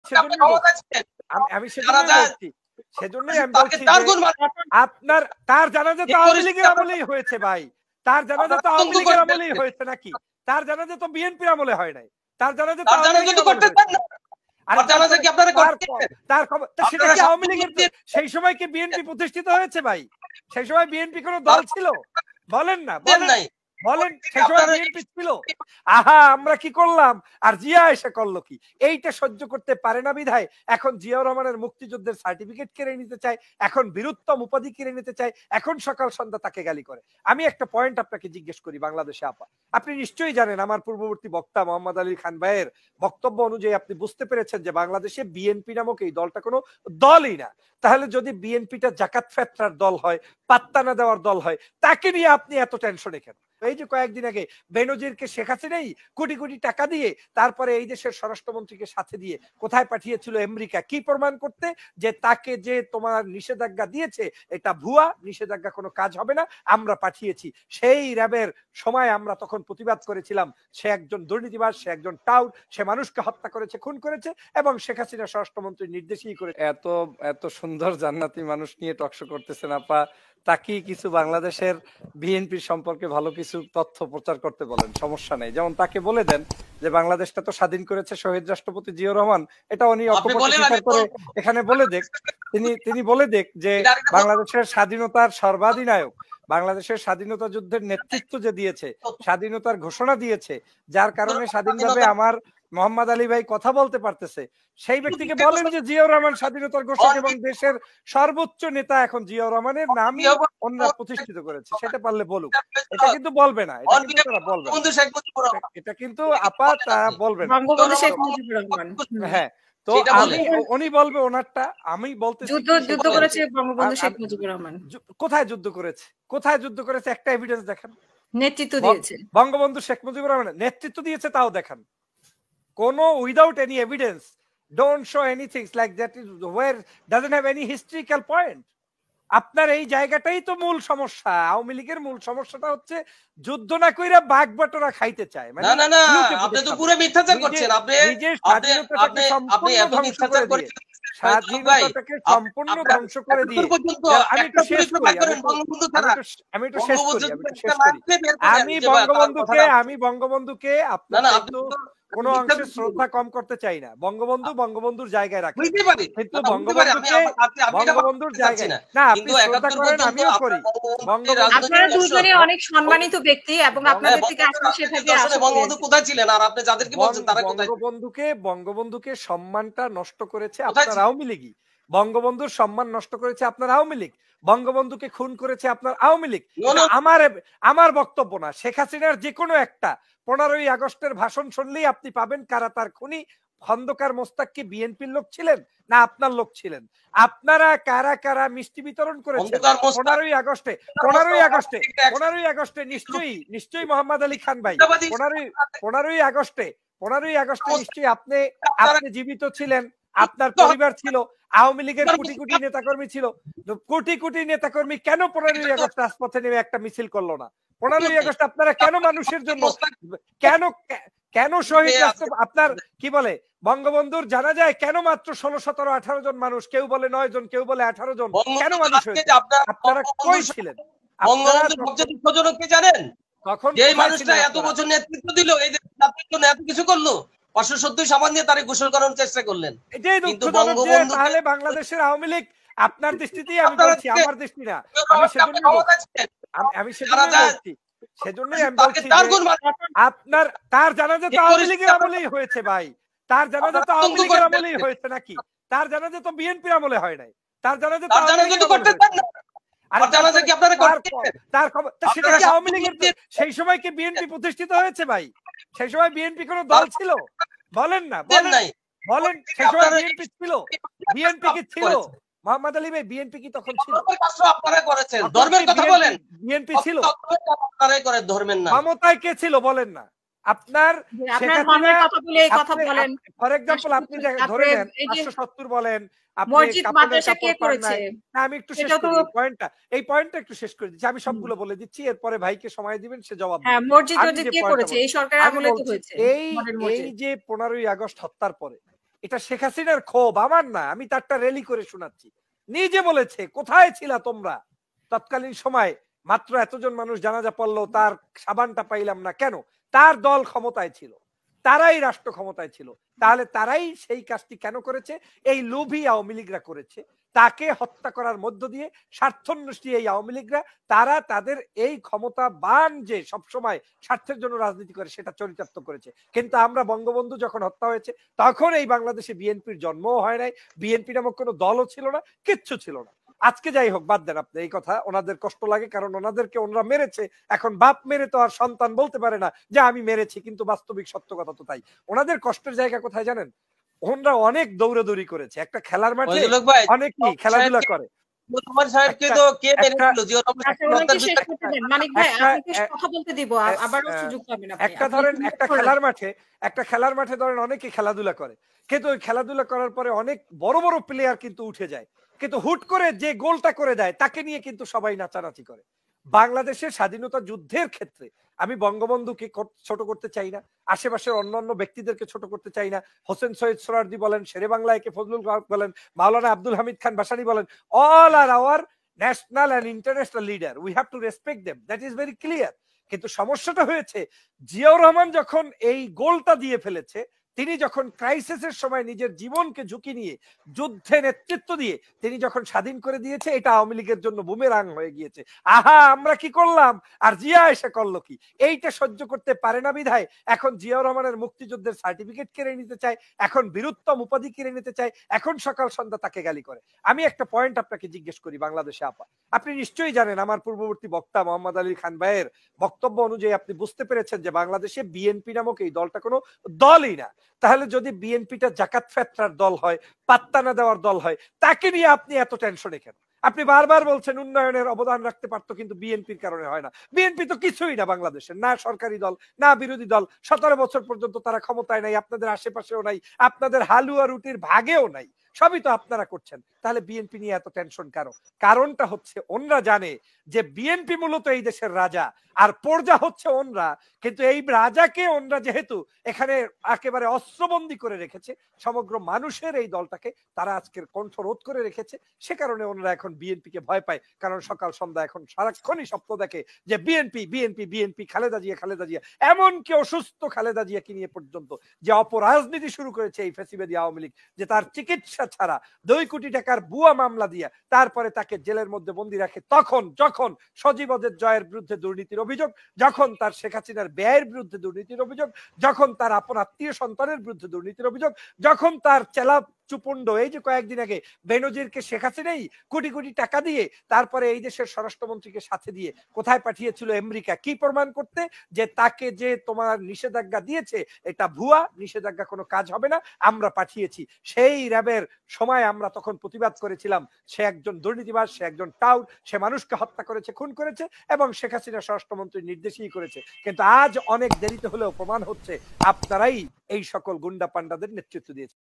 সেজন্য আমি সেজন্যই আমি বলছি আপনার তার জানাজা তো আওয়ামী লীগের আমলেই হয়েছে ভাই, তার জানাজা তো আওয়ামী লীগের আমলেই হয়েছে নাকি? তার জানাজা তো বিএনপির আমলে হয় নাই, তার জানাজা তো সেটা কি আওয়ামী লীগের? সেই সময় কি বিএনপি প্রতিষ্ঠিত হয়েছে ভাই? সেই সময় বিএনপি কোন দল ছিল? বলেন না, বলেন সেই সময় বিএনপি ছিল? আহা আমরা কি করলাম আর জিয়া এসে করলো কি? এইটা সহ্য করতে পারে না বিধায় এখন জিয়াউর রহমানের মুক্তিযুদ্ধের সার্টিফিকেট কেড়ে নিতে চায়, এখন বীরুত্তম উপাধি কেড়ে নিতে চায়, এখন সকাল সন্ধ্যা তাকে গালি করে। আমি একটা পয়েন্ট আপনাকে জিজ্ঞেস করি, বাংলাদেশে আপা আপনি নিশ্চয়ই জানেন, আমার পূর্ববর্তী বক্তা মোহাম্মদ আলী খান ভাইয়ের বক্তব্য অনুযায়ী আপনি বুঝতে পেরেছেন যে বাংলাদেশে বিএনপি নামক এই দলটা কোনো দলই না। তাহলে যদি বিএনপিটা জাকাত ফেতরার দল হয়, পাত্তা না দেওয়ার দল হয়, তাকে নিয়ে আপনি এত টেনশনে কেন? এই যে কয়েকদিন আগে বেনজিরকে শেখ হাসিনাই কোটি কোটি টাকা দিয়ে তারপরে এই দেশের স্বরাষ্ট্রমন্ত্রীকে সাথে দিয়ে কোথায় পাঠিয়েছিল আমেরিকা, কি প্রমাণ করতে? যে তাকে যে তোমার নিষেধাজ্ঞা দিয়েছে এটা ভুয়া, নিষেধাজ্ঞা কোনো কাজ হবে না, আমরা পাঠিয়েছি। সেই র্যাবের সময় আমরা তখন প্রতিবাদ করেছিলাম, সে একজন দুর্নীতিবাজ, সে একজন টাউট, সে মানুষকে হত্যা করেছে, খুন করেছে, এবং শেখ হাসিনা স্বরাষ্ট্রমন্ত্রী নির্দেশই করে। এত এত সুন্দর জান্নাতি মানুষ নিয়ে টকশো করতেছেন আপা, তাকে কিছু বাংলাদেশের বিএনপি সম্পর্কে ভালো কিছু তথ্য প্রচার করতে বলেন, সমস্যা নেই। যেমন তাকে বলে দেন যে বাংলাদেশটা তো স্বাধীন করেছে শহীদ রাষ্ট্রপতি জিয়াউর রহমান, এটা উনি অপপ্রচার করে এখানে বলে দেখ, তিনি বলে দেখ যে বাংলাদেশের স্বাধীনতার সর্বাধিনায়ক, বাংলাদেশের স্বাধীনতা যুদ্ধের নেতৃত্ব যে দিয়েছে, স্বাধীনতার ঘোষণা দিয়েছে, যার কারণে স্বাধীনভাবে আমার মোহাম্মদ আলী ভাই কথা বলতে পারতেছে, সেই ব্যক্তিকে বলেন যে জিয়াউর রহমান স্বাধীনতার ঘোষক এবং দেশের সর্বোচ্চ নেতা এখন জিয়াউর রহমানের নামই অন্যরা প্রতিষ্ঠিত করেছে, সেটা পারলে বলুক। এটা কিন্তু বলবে না, এটা কিন্তু তারা বলবে না, এটা কিন্তু আপা তারা বলবে না। হ্যাঁ, তো উনি বলবে ওনারটা, আমি বলতে যুদ্ধ করেছে বঙ্গবন্ধু শেখ মুজিবুর রহমান। কোথায় যুদ্ধ করেছে? কোথায় যুদ্ধ করেছে? একটা এভিডেন্স দেখান। নেতৃত্ব দিয়েছে বঙ্গবন্ধু শেখ মুজিবুর রহমান, নেতৃত্ব দিয়েছে তাও দেখান। কোনো without any evidence, don't show anything like that is wire doesn't have any historical point. আপনার এই জায়গাটাই তো মূল সমস্যা। আওয়ামী লীগের মূল সমস্যাটা হচ্ছে যুদ্ধ না কইরা বাঘ বাটোরা খাইতে চায়। মানে না আপনি তো পুরো মিথ্যাচার করছেন। আপনি নিজের স্বাধীনতাটাকে সম্পূর্ণ ধ্বংস করে দিয়ে, স্বাধীনতাটাকে সম্পূর্ণ ধ্বংস করে দিয়ে, আমি একটু শেষ করি, আমি বঙ্গবন্ধুকে আপনার কোন অংশে শ্রদ্ধা কম করতে চাই না। বঙ্গবন্ধুর জায়গায় রাখি, কিন্তু বঙ্গবন্ধুর জায়গায় না, আপনি শ্রদ্ধা করেন, আমিও করি। আপনারা দুজনে অনেক সম্মানিত ব্যক্তি এবং আপনাদের থেকে আসলে সেভাবে আসলে বঙ্গবন্ধু কোথায় ছিলেন আর আপনি যাদেরকে বলছেন তারা কোথায়? বঙ্গবন্ধুকে সম্মানটা নষ্ট করেছে আপনার আওয়ামী লীগই, বঙ্গবন্ধুর সম্মান নষ্ট করেছে আপনার আওয়ামী লীগ, বঙ্গবন্ধুকে খুন করেছে আপনার আওয়ামী লীগ। আমার বক্তব্য না, শেখ হাসিনার যে কোনো একটা 15ই আগস্টের ভাষণ শুনলেই আপনি পাবেন কারা তার খুনি। খন্দকার মোস্তাক কি বিএনপির লোক ছিলেন না আপনার লোক ছিলেন? আপনারা কারা কারা মিষ্টি বিতরণ করেছেন 15ই আগস্টে? নিশ্চয়ই মোহাম্মদ আলী খান ভাই, 15ই আগস্টে নিশ্চয়ই আপনি জীবিত ছিলেন, আপনার পরিবার ছিল, আওয়ামী লীগের কোটি কোটি নেতাকর্মী ছিল। কোটি কোটি নেতাকর্মী কেন 15ই আগস্ট রাজপথে নেমে একটা মিছিল করলো না? 15ই আগস্ট আপনারা কেন মানুষের জন্য, কেন শহীদ রাষ্ট্র, আপনার কি বলে বঙ্গবন্ধুর জানা যায় কেন মাত্র 16, 17, 18 জন মানুষ, কেউ বলে 9 জন, কেউ বলে 18 জন, কেন মানুষ হয়েছে? আপনারা কই ছিলেন? জানেন তখন এই মানুষটা এত বছর নেতৃত্ব দিল, এই যে জাতির জন্য এত কিছু করলো, 570 সামান দিয়ে তারে গোসল করানোর চেষ্টা করলেন। এটাই দুঃখজনক যে তাহলে বাংলাদেশের আওয়ামী লীগ আপনার দৃষ্টিতেই, আমি বলছি আমার দৃষ্টি না, আমি সেজন্যই বলছি আপনার তার জানাজা তো আওয়ামী লীগের আমলেই হয়েছে ভাই, তার জানাজা তো আওয়ামী লীগের আমলেই হয়েছে নাকি? তার জানাজা তো বিএনপির আমলে হয় নাই, তার জানাজা তো সেই সময় কি বিএনপি প্রতিষ্ঠিত হয়েছে ভাই? সেই সময় বিএনপি কোন দল ছিল? বলেন না, বলেন সেই সময় বিএনপি ছিল? বিএনপি কি ছিল মোহাম্মদ আলী ভাই? বিএনপি কি তখন ছিল? আপনারা করেছেন ধর্মের কথা বলেন, বিএনপি ছিল? আপনারাই করেন ধর্মের নাম। ক্ষমতায় কে ছিল বলেন না? আপনার ফর এক্সাম্পল আপনি ধরে নেন 570 বলেন, আমি একটু শেষ করি এই পয়েন্টটা একটু শেষ করে দিচ্ছি, আমি সবগুলো বলে দিচ্ছি, এরপরে ভাইকে সময় দিবেন, সে জবাব এই যে 15ই আগস্ট হত্যার পরে এটা শেখ হাসিনার ক্ষোভ, আমার না। আমি তারটা রেলি করে শোনাচ্ছি। নিজে বলেছে, কোথায় ছিলা তোমরা তৎকালীন সময়? মাত্র এতজন মানুষ জানাজা পড়লো, তার সাবানটা পাইলাম না কেন? তার দল ক্ষমতায় ছিল, তারাই রাষ্ট্র ক্ষমতায় ছিল। তাহলে তারাই সেই কাজটি কেন করেছে? এই লোভী আওয়ামী লীগরা করেছে। তাকে হত্যা করার মধ্য দিয়ে স্বার্থন্বেষী এই আওয়ামী লীগরা তারা তাদের এই ক্ষমতাবান যে সবসময় স্বার্থের জন্য রাজনীতি করে সেটা চরিতার্থ করেছে। কিন্তু আমরা বঙ্গবন্ধু যখন হত্যা হয়েছে তখন এই বাংলাদেশে বিএনপির জন্মও হয় নাই, বিএনপি নামক কোনো দলও ছিল না, কিচ্ছু ছিল না। আজকে যাই হোক, বাদ দেন আপনি এই কথা, ওনাদের কষ্ট লাগে কারণ ওনাদেরকে ওনারা মেরেছে। এখন বাপ মেরে তো আর সন্তান বলতে পারে না যে আমি মেরেছি, কিন্তু বাস্তবিক সত্য কথা তো তাই। ওনাদের কষ্টের জায়গা কোথায় জানেন? ওনারা অনেক দৌড়াদৌড়ি করেছে, একটা খেলার মাঠে অনেকেই খেলাধুলা করে। একটা খেলার মাঠে ধরেন অনেকে খেলাধুলা করে, কিন্তু ওই খেলাধুলা করার পরে অনেক বড় বড় প্লেয়ার কিন্তু উঠে যায়, কিন্তু হুট করে যে গোলটা করে দেয় তাকে নিয়ে কিন্তু সবাই নাচানাচি করে। বাংলাদেশের স্বাধীনতা যুদ্ধের ক্ষেত্রে আমি বঙ্গবন্ধুকে ছোট করতে চাই না, আশেপাশের অন্যান্য ব্যক্তিদেরকে ছোট করতে চাই না। হোসেন সৈয়দ সোহরাওয়ার্দী বলেন, শেরে বাংলা একে ফজলুল হক বলেন, মাওলানা আব্দুল হামিদ খান বাসানী বলেন, all are our national and international leader, we have to respect them, that is very clear. কিন্তু সমস্যাটা হয়েছে জিয়াউর রহমান যখন এই গোলটা দিয়ে ফেলেছে, তিনি যখন ক্রাইসিসের সময় নিজের জীবনকে ঝুঁকি নিয়ে যুদ্ধে নেতৃত্ব দিয়ে তিনি যখন স্বাধীন করে দিয়েছে, এটা আওয়ামী লীগের জন্য বুমেরাং হয়ে গিয়েছে। আহা আমরা কি করলাম আর জিয়া এসে করলো কি? এইটা সহ্য করতে পারে না বিধায় এখন জিয়াউর রহমানের মুক্তিযুদ্ধের সার্টিফিকেট কেড়ে নিতে চায়, এখন বীরুত্তম উপাধি কেড়ে নিতে চায়, এখন সকাল সন্ধ্যা তাকে গালি করে। আমি একটা পয়েন্ট আপনাকে জিজ্ঞেস করি, বাংলাদেশে আপা, আপনি নিশ্চয়ই জানেন, আমার পূর্ববর্তী বক্তা মোহাম্মদ আলী খান ভাইয়ের বক্তব্য অনুযায়ী আপনি বুঝতে পেরেছেন যে বাংলাদেশে বিএনপি নামক এই দলটা কোনো দলই না। তাহলে যদি বিএনপিটা জাকাত ফেতরার দল হয়, পাত্তা না দেওয়ার দল হয়, তাকে নিয়ে আপনি এত টেনশনে কেন? আপনি বারবার বলছেন উন্নয়নের অবদান রাখতে পারতো, কিন্তু বিএনপির কারণে হয় না। বিএনপি তো কিছুই না বাংলাদেশের, না সরকারি দল না বিরোধী দল। 17 বছর পর্যন্ত তারা ক্ষমতায় নাই, আপনাদের আশেপাশেও নাই, আপনাদের হালুয়া রুটির ভাগেও নাই, সবই তো আপনারা করছেন। তাহলে বিএনপি নিয়ে এত টেনশন কারো? কারণটা হচ্ছে ওনরা জানে যে বিএনপি মূলত এই দেশের রাজা আর প্রজা হচ্ছে ওনরা, কিন্তু এই রাজাকে ওনরা যেহেতু এখানে একেবারে অস্ত্রবন্দী করে রেখেছে, সমগ্র মানুষের এই দলটাকে তারা আজকের কণ্ঠরোধ করে রেখেছে, সে কারণে ওনরা এখন বিএনপিকে ভয় পায়। কারণ সকাল সন্ধ্যা এখন সারাক্ষণই স্বপ্ন দেখে যে BNP BNP BNP, Khaleda Zia Khaleda Zia, এমনকি অসুস্থ খালেদা জিয়াকে নিয়ে পর্যন্ত যে অপরাজনীতি শুরু করেছে এই ফ্যাসিবাদী আওয়ামী লীগ, যে তার চিকিৎসা ছাড়া 2 কোটি টাকার ভুয়া মামলা দিয়ে তারপরে তাকে জেলের মধ্যে বন্দী রাখে, তখন যখন সজীবদের জয়ের বিরুদ্ধে দুর্নীতির অভিযোগ, যখন তার শেখ হাসিনার ব্যয়ের বিরুদ্ধে দুর্নীতির অভিযোগ, যখন তার আপন আত্মীয় সন্তানের বিরুদ্ধে দুর্নীতির অভিযোগ, যখন তার চেলা চুপুন্ড এই যে কয়েকদিন আগে বেনজিরকে শেখ হাসিনাই কোটি কোটি টাকা দিয়ে তারপরে এই দেশের স্বরাষ্ট্রমন্ত্রীকে সাথে দিয়ে কোথায় পাঠিয়েছিল? আমেরিকা। কি প্রমাণ করতে? যে তাকে যে তোমার নিষেধাজ্ঞা দিয়েছে এটা ভুয়া, নিষেধাজ্ঞা কোনো কাজ হবে না, আমরা পাঠিয়েছি। সেই র্যাবের সময় আমরা তখন প্রতিবাদ করেছিলাম, সে একজন দুর্নীতিবাজ, সে একজন টাউট, সে মানুষকে হত্যা করেছে, খুন করেছে এবং শেখ হাসিনা স্বরাষ্ট্রমন্ত্রীর নির্দেশই করেছে। কিন্তু আজ অনেক দেরিতে হলেও প্রমাণ হচ্ছে আপনারাই এই সকল গুন্ডা পান্ডাদের নেতৃত্ব দিয়েছে।